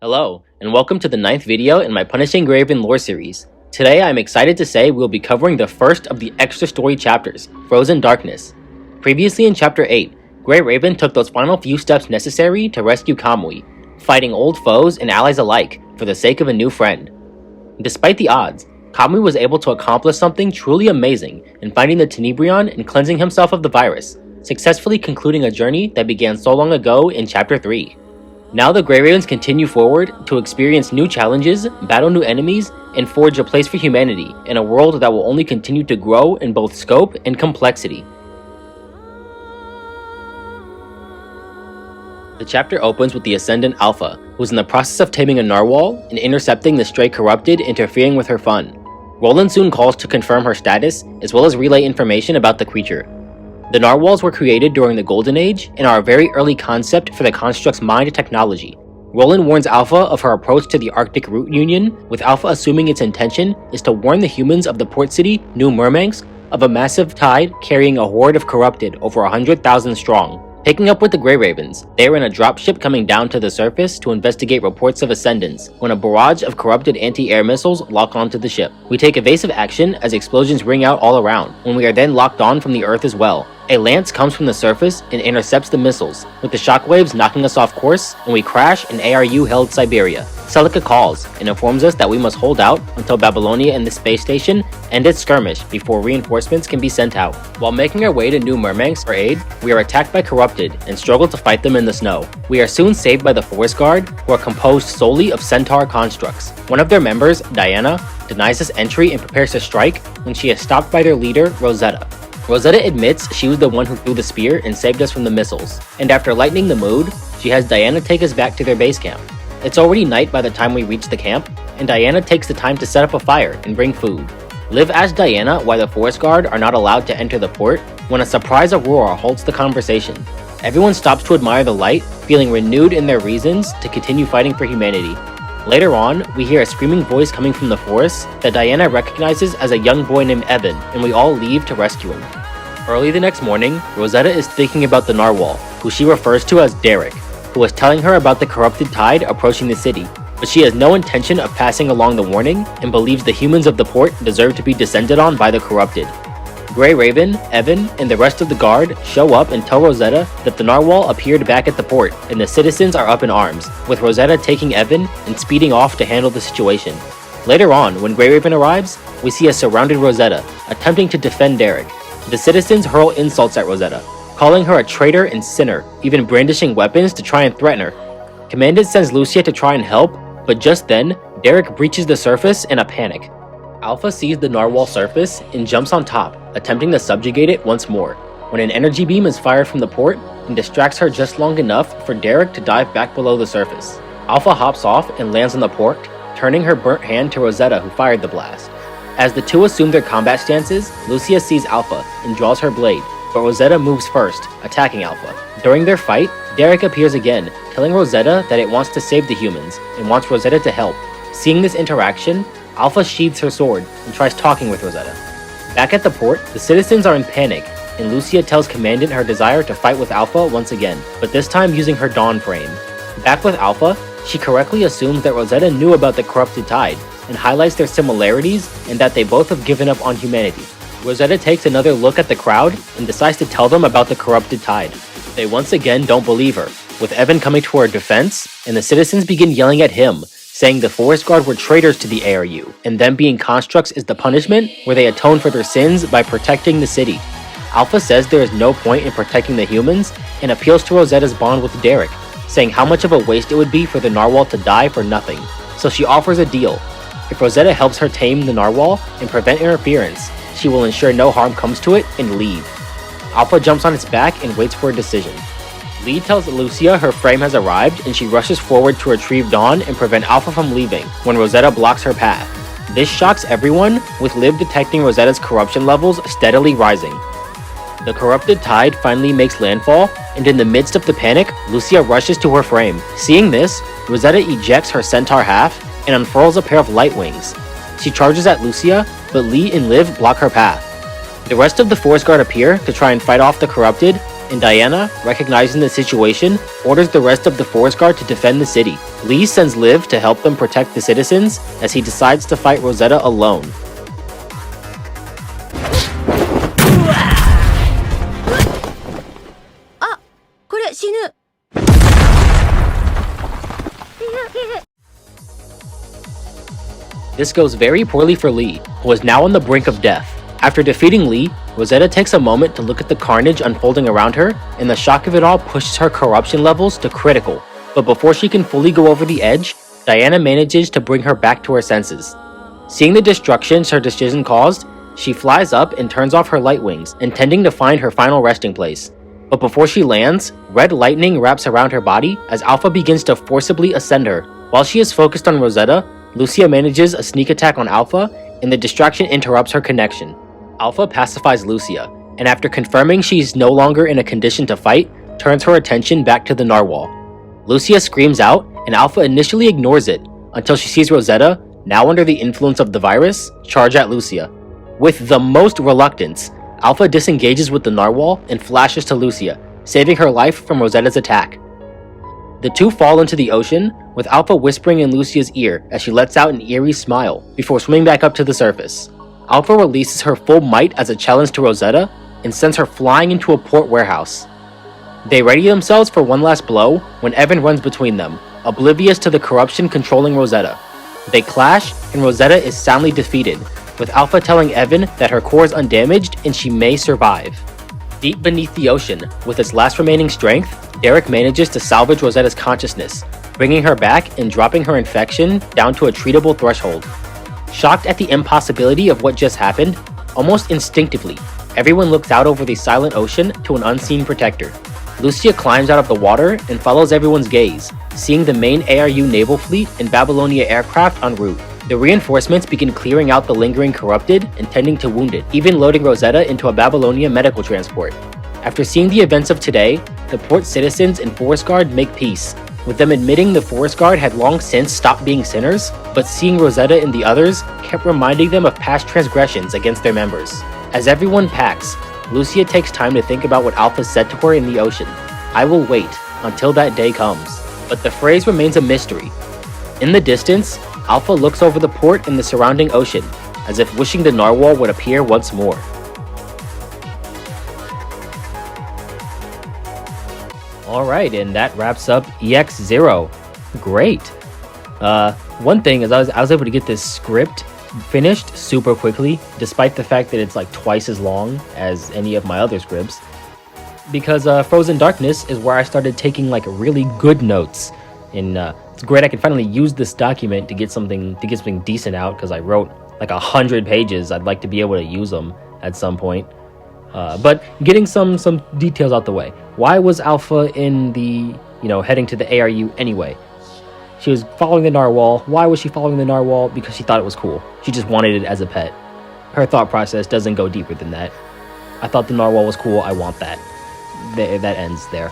Hello, and welcome to the 9th video in my Punishing Grey Raven lore series. Today I'm excited to say we'll be covering the first of the extra story chapters, Frozen Darkness. Previously in Chapter 8, Grey Raven took those final few steps necessary to rescue Kamui, fighting old foes and allies alike for the sake of a new friend. Despite the odds, Kamui was able to accomplish something truly amazing in finding the Tenebrion and cleansing himself of the virus, successfully concluding a journey that began so long ago in Chapter 3. Now the Grey Ravens continue forward to experience new challenges, battle new enemies, and forge a place for humanity in a world that will only continue to grow in both scope and complexity. The chapter opens with the Ascendant Alpha, who's in the process of taming a narwhal and intercepting the stray corrupted interfering with her fun. Roland soon calls to confirm her status, as well as relay information about the creature. The narwhals were created during the Golden Age and are a very early concept for the construct's mind technology. Roland warns Alpha of her approach to the Arctic Root Union, with Alpha assuming its intention is to warn the humans of the port city, New Murmansk, of a massive tide carrying a horde of corrupted over 100,000 strong. Picking up with the Grey Ravens, they are in a dropship coming down to the surface to investigate reports of ascendants, when a barrage of corrupted anti-air missiles lock onto the ship. We take evasive action as explosions ring out all around, when we are then locked on from the Earth as well. A lance comes from the surface and intercepts the missiles, with the shockwaves knocking us off course, and we crash in ARU-held Siberia. Celica calls and informs us that we must hold out until Babylonia and the space station end its skirmish before reinforcements can be sent out. While making our way to New Murmansk for aid, we are attacked by corrupted and struggle to fight them in the snow. We are soon saved by the Forest Guard, who are composed solely of centaur constructs. One of their members, Diana, denies us entry and prepares to strike when she is stopped by their leader, Rosetta. Rosetta admits she was the one who threw the spear and saved us from the missiles, and after lightening the mood, she has Diana take us back to their base camp. It's already night by the time we reach the camp, and Diana takes the time to set up a fire and bring food. Liv asks Diana why the Forest Guard are not allowed to enter the port when a surprise aurora halts the conversation. Everyone stops to admire the light, feeling renewed in their reasons to continue fighting for humanity. Later on, we hear a screaming voice coming from the forest that Diana recognizes as a young boy named Evan, and we all leave to rescue him. Early the next morning, Rosetta is thinking about the narwhal, who she refers to as Derek, who was telling her about the corrupted tide approaching the city, but she has no intention of passing along the warning and believes the humans of the port deserve to be descended on by the corrupted. Grey Raven, Evan, and the rest of the guard show up and tell Rosetta that the narwhal appeared back at the port and the citizens are up in arms, with Rosetta taking Evan and speeding off to handle the situation. Later on, when Grey Raven arrives, we see a surrounded Rosetta, attempting to defend Derek. The citizens hurl insults at Rosetta, calling her a traitor and sinner, even brandishing weapons to try and threaten her. Commandant sends Lucia to try and help, but just then, Derek breaches the surface in a panic. Alpha sees the narwhal surface and jumps on top, attempting to subjugate it once more, when an energy beam is fired from the port and distracts her just long enough for Derek to dive back below the surface. Alpha hops off and lands on the port, turning her burnt hand to Rosetta, who fired the blast. As the two assume their combat stances, Lucia sees Alpha and draws her blade, but Rosetta moves first, attacking Alpha. During their fight, Derek appears again, telling Rosetta that it wants to save the humans and wants Rosetta to help. Seeing this interaction, Alpha sheathes her sword and tries talking with Rosetta. Back at the port, the citizens are in panic, and Lucia tells Commandant her desire to fight with Alpha once again, but this time using her Dawn frame. Back with Alpha, she correctly assumes that Rosetta knew about the corrupted tide, and highlights their similarities and that they both have given up on humanity. Rosetta takes another look at the crowd and decides to tell them about the corrupted tide. They once again don't believe her, with Evan coming to her defense, and the citizens begin yelling at him, saying the Forest Guard were traitors to the ARU, and them being constructs is the punishment where they atone for their sins by protecting the city. Alpha says there is no point in protecting the humans, and appeals to Rosetta's bond with Derek, saying how much of a waste it would be for the narwhal to die for nothing. So she offers a deal. If Rosetta helps her tame the narwhal and prevent interference, she will ensure no harm comes to it and leave. Alpha jumps on its back and waits for a decision. Lee tells Lucia her frame has arrived and she rushes forward to retrieve Dawn and prevent Alpha from leaving when Rosetta blocks her path. This shocks everyone, with Liv detecting Rosetta's corruption levels steadily rising. The corrupted tide finally makes landfall, and in the midst of the panic, Lucia rushes to her frame. Seeing this, Rosetta ejects her centaur half and unfurls a pair of light wings. She charges at Lucia, but Lee and Liv block her path. The rest of the Forest Guard appear to try and fight off the corrupted, and Diana, recognizing the situation, orders the rest of the Forest Guard to defend the city. Lee sends Liv to help them protect the citizens as he decides to fight Rosetta alone. This goes very poorly for Lee, who is now on the brink of death. After defeating Lee, Rosetta takes a moment to look at the carnage unfolding around her, and the shock of it all pushes her corruption levels to critical. But before she can fully go over the edge, Diana manages to bring her back to her senses. Seeing the destruction her decision caused, she flies up and turns off her light wings, intending to find her final resting place. But before she lands, red lightning wraps around her body as Alpha begins to forcibly ascend her. While she is focused on Rosetta, Lucia manages a sneak attack on Alpha, and the distraction interrupts her connection. Alpha pacifies Lucia, and after confirming she is no longer in a condition to fight, turns her attention back to the narwhal. Lucia screams out, and Alpha initially ignores it, until she sees Rosetta, now under the influence of the virus, charge at Lucia. With the most reluctance, Alpha disengages with the narwhal and flashes to Lucia, saving her life from Rosetta's attack. The two fall into the ocean, with Alpha whispering in Lucia's ear as she lets out an eerie smile before swimming back up to the surface. Alpha releases her full might as a challenge to Rosetta and sends her flying into a port warehouse. They ready themselves for one last blow when Evan runs between them, oblivious to the corruption controlling Rosetta. They clash, and Rosetta is soundly defeated, with Alpha telling Evan that her core is undamaged and she may survive. Deep beneath the ocean, with its last remaining strength, Derek manages to salvage Rosetta's consciousness, bringing her back and dropping her infection down to a treatable threshold. Shocked at the impossibility of what just happened, almost instinctively, everyone looks out over the silent ocean to an unseen protector. Lucia climbs out of the water and follows everyone's gaze, seeing the main ARU naval fleet and Babylonia aircraft en route. The reinforcements begin clearing out the lingering corrupted and tending to wounded, even loading Rosetta into a Babylonia medical transport. After seeing the events of today, the port citizens and Forest Guard make peace, with them admitting the Forest Guard had long since stopped being sinners, but seeing Rosetta and the others kept reminding them of past transgressions against their members. As everyone packs, Lucia takes time to think about what Alpha said to her in the ocean. "I will wait until that day comes." But the phrase remains a mystery. In the distance, Alpha looks over the port and the surrounding ocean, as if wishing the narwhal would appear once more. Alright, and that wraps up EX0. Great. One thing is I was able to get this script finished super quickly, despite the fact that it's like twice as long as any of my other scripts, because Frozen Darkness is where I started taking like really good notes, and it's great I can finally use this document to get something decent out, because I wrote like 100 pages. I'd like to be able to use them at some point. But getting some details out the way. Why was Alpha in the, heading to the ARU anyway? She was following the narwhal. Why was she following the narwhal? Because she thought it was cool. She just wanted it as a pet. Her thought process doesn't go deeper than that. I thought the narwhal was cool. I want that. That ends there.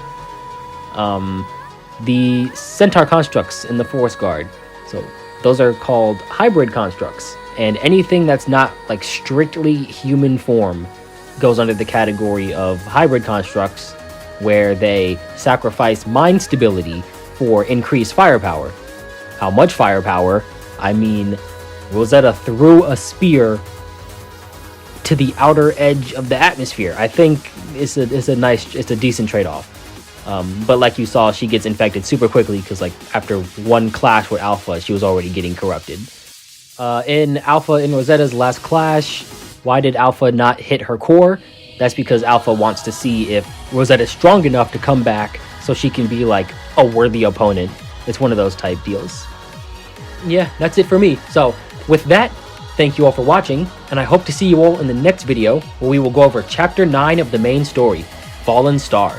The centaur constructs in the Forest Guard. So those are called hybrid constructs. And anything that's not like strictly human form goes under the category of hybrid constructs, where they sacrifice mind stability for increased firepower. How much firepower? I mean, Rosetta threw a spear to the outer edge of the atmosphere. I think it's a decent trade-off. But like you saw, she gets infected super quickly because like after one clash with Alpha, she was already getting corrupted. In Rosetta's last clash, why did Alpha not hit her core? That's because Alpha wants to see if Rosetta's strong enough to come back so she can be like a worthy opponent. It's one of those type deals. Yeah, that's it for me. So with that, thank you all for watching, and I hope to see you all in the next video where we will go over Chapter 9 of the main story, Fallen Star.